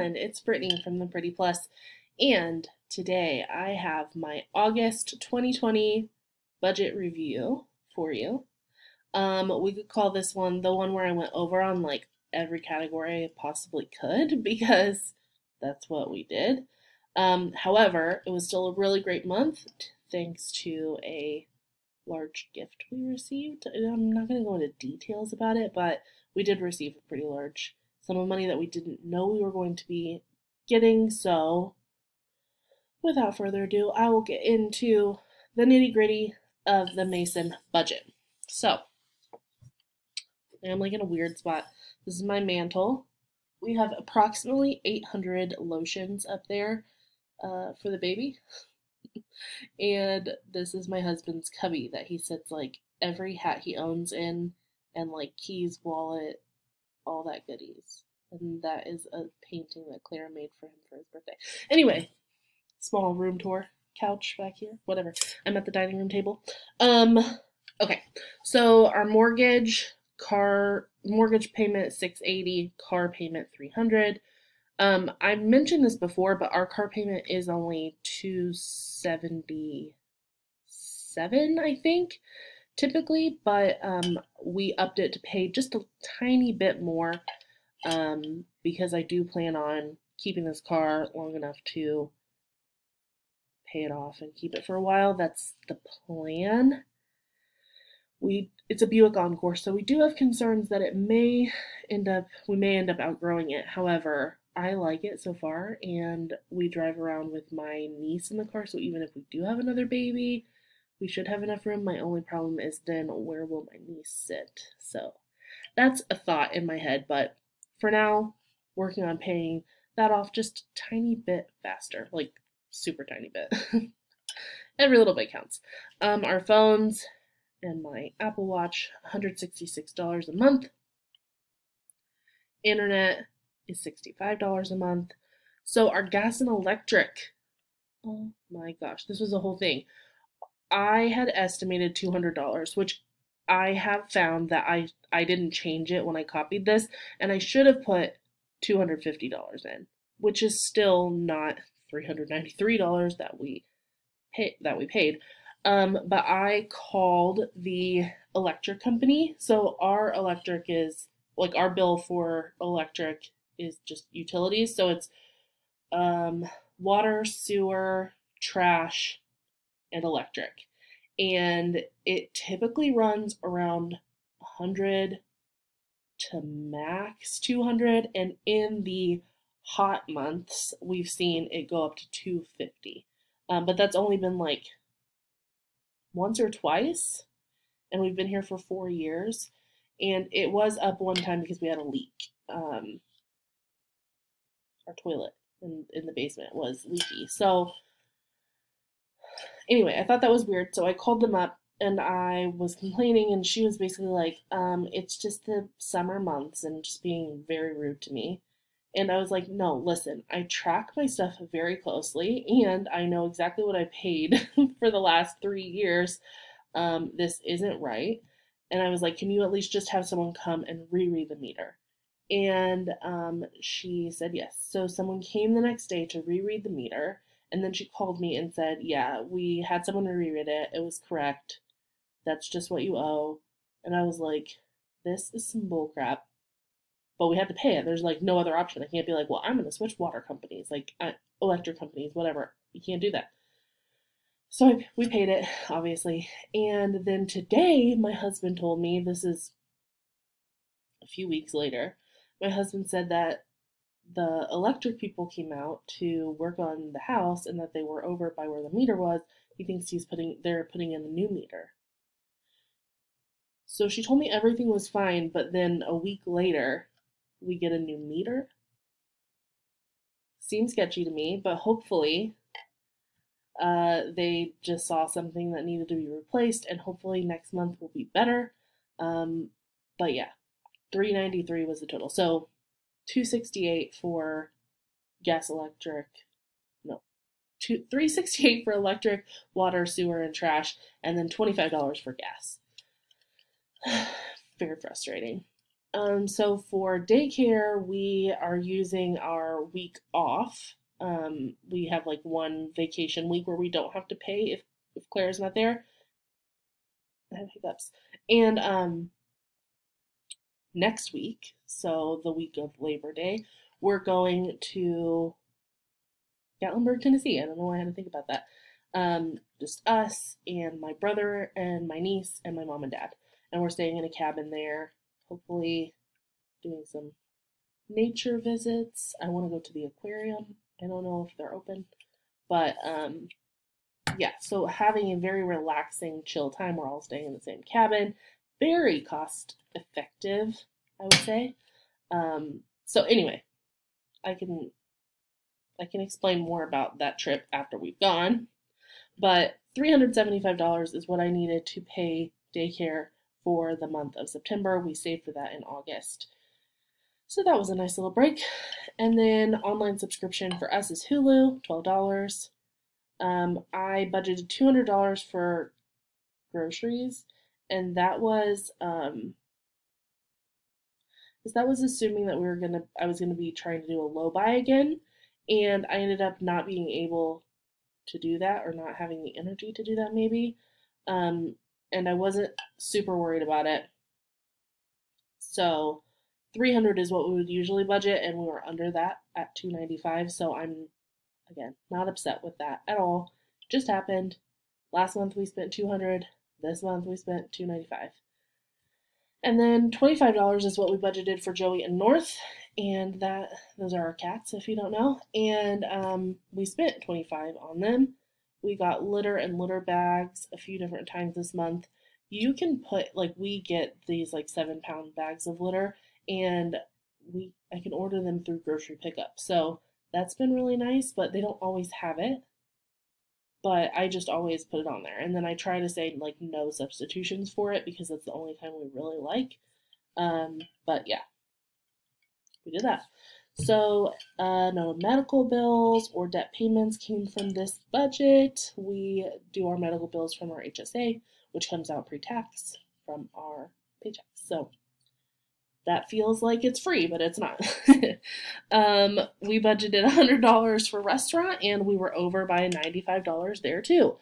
and it's Brittney from the Pretty Plus, and today I have my August 2020 budget review for you. We could call this one the one where I went over on like every category I possibly could because that's what we did. However, it was still a really great month thanks to a large gift we received. I'm not going to go into details about it, but we did receive a pretty large sum of money that we didn't know we were going to be getting. So, without further ado, I will get into the nitty gritty of the Mason budget. So, I'm like in a weird spot. This is my mantle. We have approximately 800 lotions up there for the baby. And this is my husband's cubby that he sets like every hat he owns in, and like keys, wallet, all that goodies. And that is a painting that Clara made for him for his birthday. Anyway, small room tour, couch back here, whatever. I'm at the dining room table. Okay. So our mortgage payment $680, car payment $300. I've mentioned this before, but our car payment is only $277, I think, typically, but we upped it to pay just a tiny bit more because I do plan on keeping this car long enough to pay it off and keep it for a while. That's the plan. It's a Buick Encore, so we do have concerns that we may end up outgrowing it. However, I like it so far, and we drive around with my niece in the car, so even if we do have another baby, we should have enough room. My only problem is then where will my niece sit? So that's a thought in my head, but for now, working on paying that off just a tiny bit faster, like super tiny bit. Every little bit counts. Our phones and my Apple Watch, $166 a month. Internet is $65 a month. So our gas and electric, oh my gosh, this was a whole thing. I had estimated $200, which I have found that I didn't change it when I copied this, and I should have put $250 in, which is still not $393 that we paid. But I called the electric company. So our electric is like our bill for electric is just utilities. So it's water, sewer, trash, and electric. And it typically runs around 100 to max 200. And in the hot months, we've seen it go up to 250. But that's only been like once or twice, and we've been here for 4 years, and it was up one time because we had a leak. Our toilet in the basement was leaky. So anyway, I thought that was weird, so I called them up and I was complaining, and she was basically like, it's just the summer months, and just being very rude to me. And I was like, no, listen, I track my stuff very closely, and I know exactly what I paid for the last 3 years. This isn't right. And I was like, can you at least just have someone come and reread the meter? And she said yes. So someone came the next day to reread the meter, and then she called me and said, yeah, we had someone to reread it. It was correct. That's just what you owe. And I was like, this is some bullcrap. But we had to pay it. There's like no other option. I can't be like, well, I'm going to switch water companies, like electric companies, whatever. You can't do that. So we paid it, obviously. And then today, my husband told me, this is a few weeks later, my husband said that the electric people came out to work on the house and that they were over by where the meter was. He thinks they're putting in the new meter. So she told me everything was fine, but then a week later, we get a new meter. Seems sketchy to me, but hopefully they just saw something that needed to be replaced, and hopefully next month will be better. But yeah, $393 was the total. So $268 for gas, electric, no, $368 for electric, water, sewer, and trash, and then $25 for gas. Very frustrating. So for daycare, we are using our week off. We have like one vacation week where we don't have to pay if Claire's not there. I have hiccups. And next week, so the week of Labor Day, we're going to Gatlinburg, Tennessee. I don't know why I had to think about that. Just us and my brother and my niece and my mom and dad. And we're staying in a cabin there, hopefully doing some nature visits. I want to go to the aquarium. I don't know if they're open, but yeah, so having a very relaxing, chill time. We're all staying in the same cabin. Very cost effective, I would say. So anyway, I can explain more about that trip after we've gone. But $375 is what I needed to pay daycare for the month of September. We saved for that in August. So that was a nice little break. And then online subscription for us is Hulu, $12. I budgeted $200 for groceries, and that was assuming that I was gonna be trying to do a low buy again, and I ended up not being able to do that, or not having the energy to do that maybe. And I wasn't super worried about it. So 300 is what we would usually budget, and we were under that at 295. So I'm, again, not upset with that at all. Just happened. Last month we spent 200. This month we spent 295. And then $25 is what we budgeted for Joey and North, and those are our cats, if you don't know. And we spent 25 on them. We got litter and litter bags a few different times this month. You can put, like, we get these like 7-pound bags of litter, and I can order them through grocery pickup. So that's been really nice, but they don't always have it. But I just always put it on there. And then I try to say like no substitutions for it, because that's the only kind we really like. But yeah, we did that. So no medical bills or debt payments came from this budget. We do our medical bills from our HSA, which comes out pre-tax from our paychecks. So that feels like it's free, but it's not. We budgeted $100 for restaurant, and we were over by $95 there too.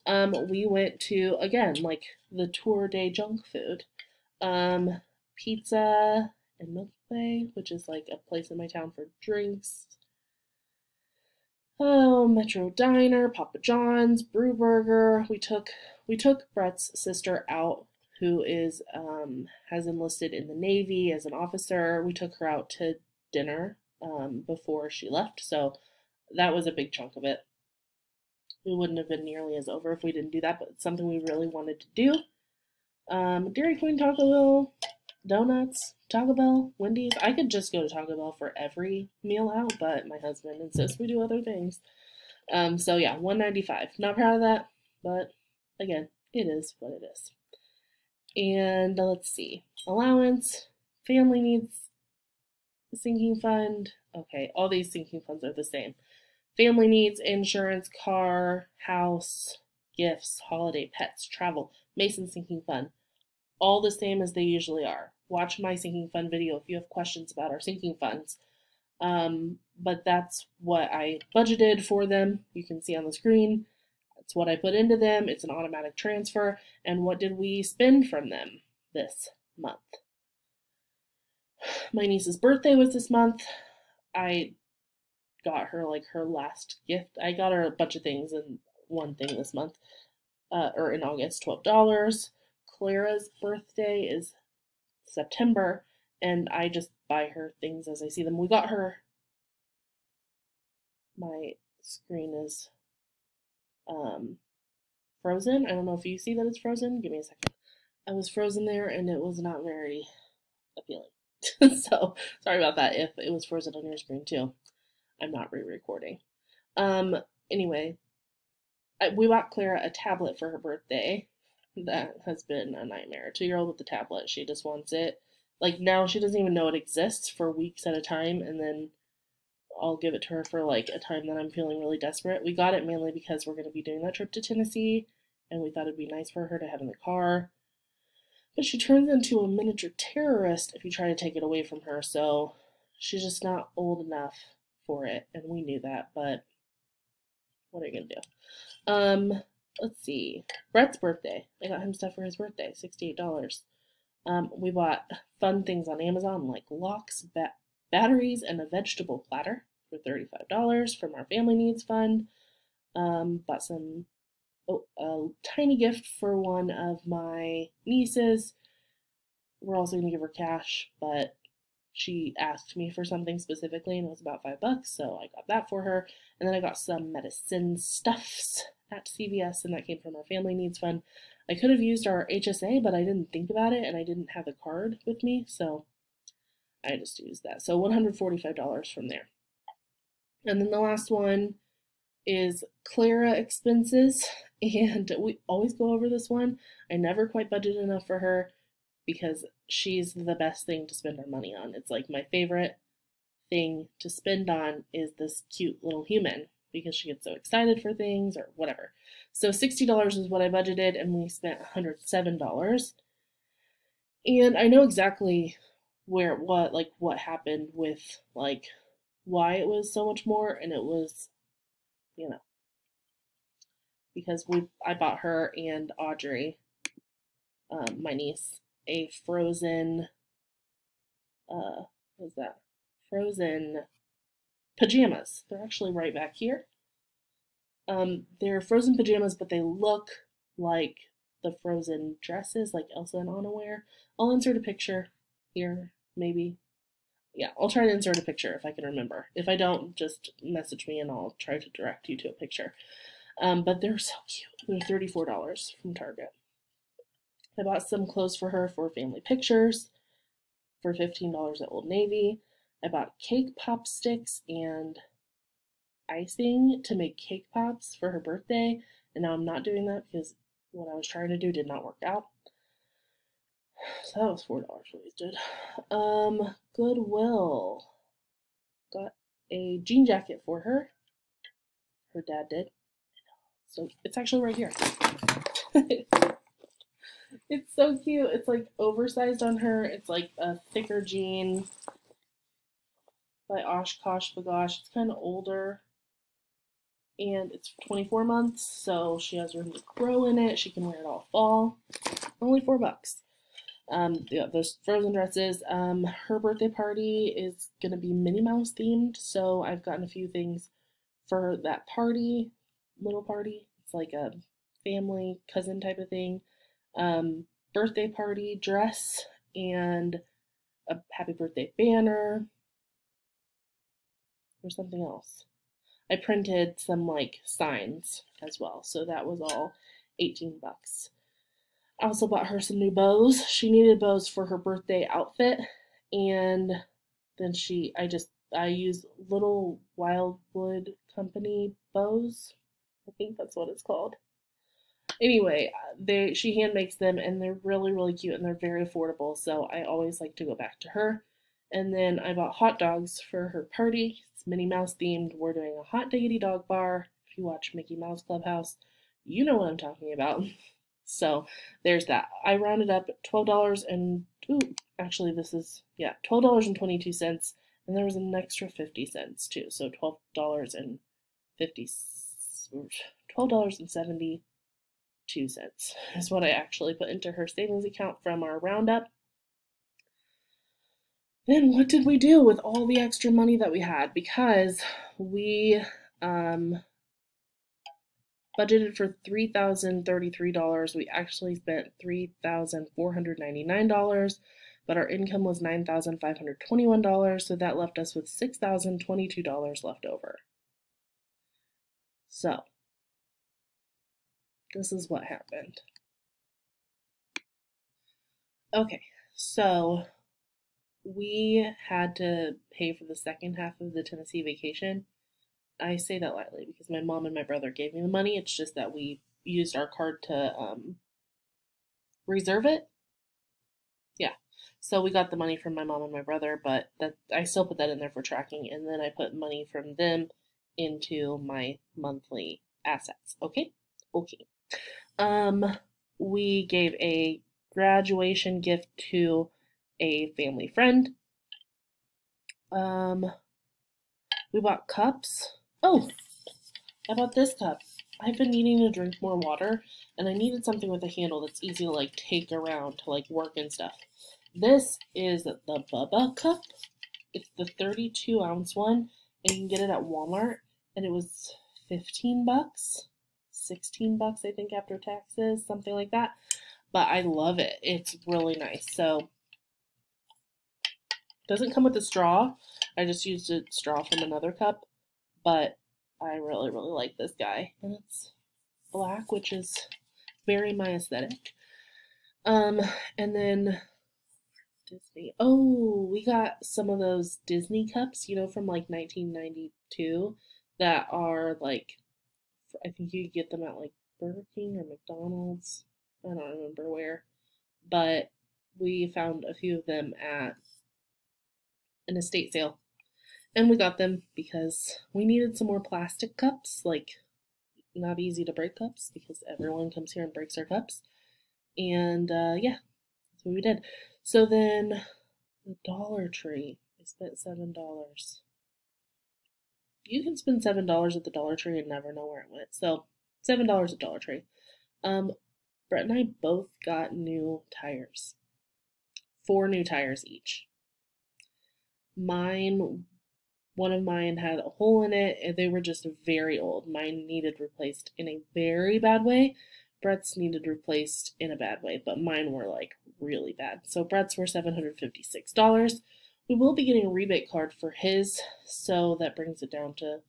We went to, again, like the tour day junk food, pizza and Milky Way, which is like a place in my town for drinks. Oh, Metro Diner, Papa John's, Brew Burger. We took Brett's sister out, who is has enlisted in the Navy as an officer. We took her out to dinner before she left, so that was a big chunk of it. We wouldn't have been nearly as over if we didn't do that, but it's something we really wanted to do. Dairy Queen, Taco Bell, donuts, Taco Bell, Wendy's. I could just go to Taco Bell for every meal out, but my husband insists we do other things. So yeah, $195. Not proud of that, but again, it is what it is. And let's see, allowance, family needs, sinking fund. Okay, all these sinking funds are the same. Family needs, insurance, car, house, gifts, holiday, pets, travel, Mason sinking fund. All the same as they usually are. Watch my sinking fund video if you have questions about our sinking funds. But that's what I budgeted for them. You can see on the screen. That's what I put into them. It's an automatic transfer. And what did we spend from them this month? My niece's birthday was this month. I got her like her last gift. I got her a bunch of things and one thing this month, or in August, $12. Clara's birthday is September, and I just buy her things as I see them. We got her, my screen is frozen. I don't know if you see that it's frozen. Give me a second. I was frozen there, and it was not very appealing. So sorry about that if it was frozen on your screen too. I'm not re-recording. Anyway, we bought Clara a tablet for her birthday. That has been a nightmare. 2-year-old with the tablet, she just wants it. Like now she doesn't even know it exists for weeks at a time, and then I'll give it to her for like a time that I'm feeling really desperate. We got it mainly because we're going to be doing that trip to Tennessee, and we thought it'd be nice for her to have in the car. But she turns into a miniature terrorist if you try to take it away from her, so she's just not old enough for it, and we knew that, but what are you gonna do? Let's see. Brett's birthday. I got him stuff for his birthday, $68. We bought fun things on Amazon like locks, batteries, and a vegetable platter for $35 from our family needs fund. Bought some a tiny gift for one of my nieces. We're also gonna give her cash, but she asked me for something specifically and it was about $5, so I got that for her. And then I got some medicine stuffs at CVS, and that came from our family needs fund. I could have used our HSA, but I didn't think about it and I didn't have the card with me, so I just used that. So $145 from there. And then the last one is Clara expenses, and we always go over this one. I never quite budgeted enough for her because she's the best thing to spend our money on. It's like my favorite thing to spend on is this cute little human because she gets so excited for things or whatever. So $60 is what I budgeted, and we spent $107. And I know exactly what happened with like why it was so much more, and it was, because I bought her and Audrey, my niece, a frozen what is that? Frozen pajamas. They're actually right back here. They're frozen pajamas, but they look like the frozen dresses like Elsa and Anna wear. I'll insert a picture here, maybe. Yeah, I'll try to insert a picture if I can remember. If I don't, just message me and I'll try to direct you to a picture. But they're so cute. They're $34 from Target. I bought some clothes for her for family pictures for $15 at Old Navy. I bought cake pop sticks and icing to make cake pops for her birthday, and now I'm not doing that because what I was trying to do did not work out. So that was $4 wasted. Goodwill. Got a jean jacket for her. Her dad did. So it's actually right here. It's so cute. It's like oversized on her. It's like a thicker jean by Oshkosh Bagosh. It's kind of older. And it's 24 months, so she has room to grow in it. She can wear it all fall. Only $4. Yeah, those frozen dresses. Her birthday party is gonna be Minnie Mouse themed, so I've gotten a few things for that party, little party. It's like a family cousin type of thing. Birthday party dress and a happy birthday banner or something else. I printed some like signs as well, so that was all $18. I also bought her some new bows. She needed bows for her birthday outfit, and then I use Little Wildwood Company bows. I think that's what it's called. Anyway, she hand makes them, and they're really, really cute, and they're very affordable, so I always like to go back to her. And then I bought hot dogs for her party. It's Minnie Mouse themed. We're doing a hot diggity dog bar. If you watch Mickey Mouse Clubhouse, you know what I'm talking about. So there's that. I rounded up $12 and actually this is $12.22, and there was an extra 50 cents too. So $12.72 is what I actually put into her savings account from our roundup. Then what did we do with all the extra money that we had? Because we budgeted for $3,033. We actually spent $3,499, but our income was $9,521, so that left us with $6,022 left over. So, this is what happened. Okay, so we had to pay for the second half of the Tennessee vacation. I say that lightly because my mom and my brother gave me the money. It's just that we used our card to reserve it. Yeah. So we got the money from my mom and my brother, but I still put that in there for tracking, and then I put money from them into my monthly assets. Okay? Okay. We gave a graduation gift to a family friend. We bought cups. Oh, I bought this cup. I've been needing to drink more water, and I needed something with a handle that's easy to like take around to like work and stuff. This is the Bubba cup. It's the 32-ounce one, and you can get it at Walmart, and it was 15 bucks, 16 bucks I think after taxes, something like that. But I love it. It's really nice. So it doesn't come with a straw. I just used a straw from another cup, but I really, really like this guy. And it's black, which is very my aesthetic. And then Disney. Oh, we got some of those Disney cups, from like 1992 that are like, I think you could get them at like Burger King or McDonald's. I don't remember where. But we found a few of them at an estate sale. And we got them because we needed some more plastic cups, like not easy to break cups because everyone comes here and breaks their cups. And yeah, that's what we did. So then the Dollar Tree, I spent $7. You can spend $7 at the Dollar Tree and never know where it went. So $7 at Dollar Tree. Brett and I both got new tires. 4 new tires each. One of mine had a hole in it, and they were just very old. Mine needed replaced in a very bad way. Brett's needed replaced in a bad way, but mine were like really bad. So Brett's were $756. We will be getting a rebate card for his, so that brings it down to, I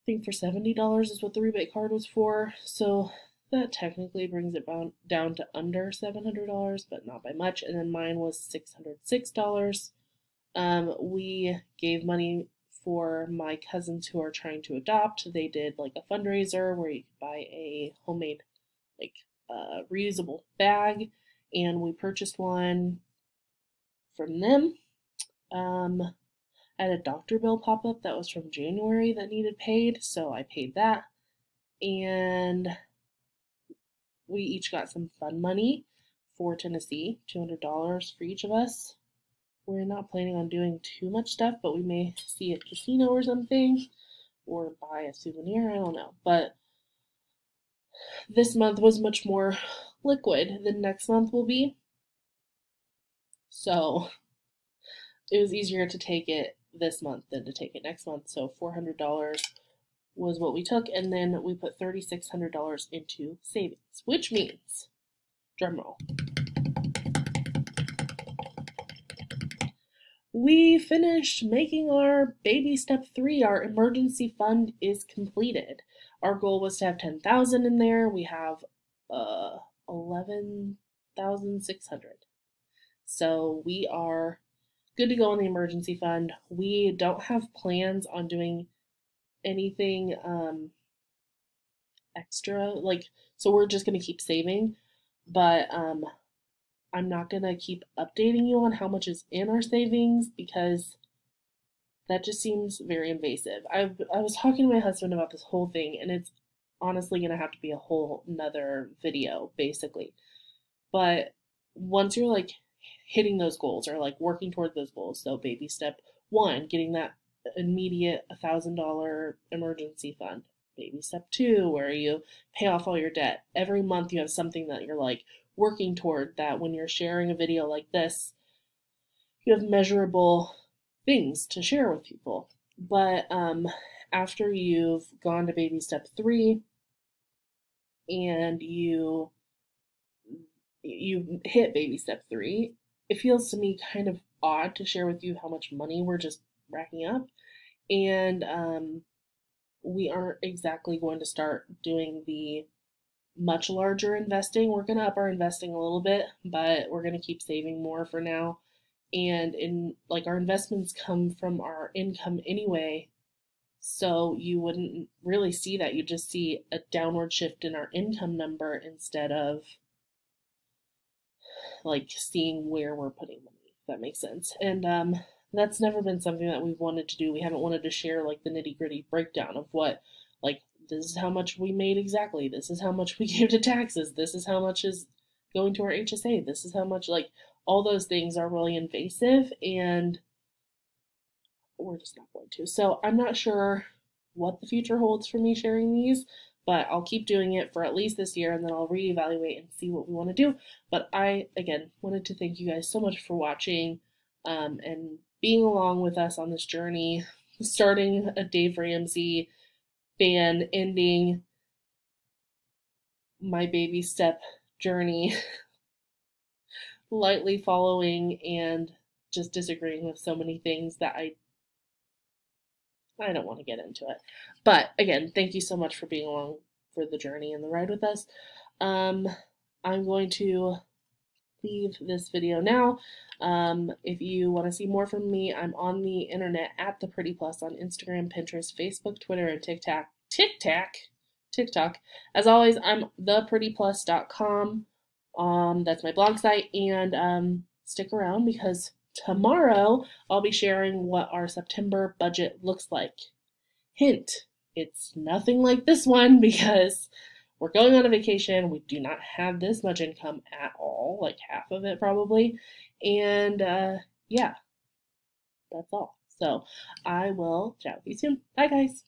think for $70 is what the rebate card was for. So that technically brings it down to under $700, but not by much. And then mine was $606. We gave money for my cousins who are trying to adopt. They did like a fundraiser where you could buy a homemade like reusable bag, and we purchased one from them. I had a doctor bill pop up that was from January that needed paid, so I paid that. And we each got some fun money for Tennessee, $200 for each of us. We're not planning on doing too much stuff, but we may see a casino or something, or buy a souvenir, I don't know. But this month was much more liquid than next month will be. So it was easier to take it this month than to take it next month. So $400 was what we took, and then we put $3,600 into savings, which means, drumroll, we finished making our baby step 3. Our emergency fund is completed. Our goal was to have 10,000 in there. We have 11,600. So we are good to go on the emergency fund. We don't have plans on doing anything extra, so we're just going to keep saving, but I'm not going to keep updating you on how much is in our savings because that just seems very invasive. I was talking to my husband about this whole thing, and it's honestly going to have to be a whole nother video, basically. But once you're hitting those goals or working toward those goals, so baby step 1, getting that immediate $1,000 emergency fund. Baby step 2, where you pay off all your debt. Every month you have something that you're working toward, that when you're sharing a video like this, you have measurable things to share with people. But after you've gone to baby step 3 and you hit baby step 3, it feels to me kind of odd to share with you how much money we're just racking up. And we aren't exactly going to start doing the much larger investing. We're going to up our investing a little bit, but we're going to keep saving more for now. And our investments come from our income anyway, so you wouldn't really see that. You just see a downward shift in our income number instead of seeing where we're putting money, if that makes sense. And that's never been something that we've wanted to do. We haven't wanted to share the nitty-gritty breakdown of what, this is how much we made exactly. This is how much we gave to taxes. This is how much is going to our HSA. This is how much, like, all those things are really invasive, and we're just not going to. So I'm not sure what the future holds for me sharing these, but I'll keep doing it for at least this year, and then I'll reevaluate and see what we want to do. But I, again, wanted to thank you guys so much for watching and being along with us on this journey, starting a Dave Ramsey fan, ending my baby step journey, lightly following and just disagreeing with so many things that I don't want to get into it. But again, thank you so much for being along for the journey and the ride with us. I'm going to leave this video now. If you want to see more from me, I'm on the internet at The Pretty Plus on Instagram, Pinterest, Facebook, Twitter, and TikTok. As always, I'm theprettyplus.com. That's my blog site, and stick around because tomorrow I'll be sharing what our September budget looks like. Hint, it's nothing like this one because we're going on a vacation. We do not have this much income at all, like half of it probably. And yeah, that's all. So I will chat with you soon. Bye, guys.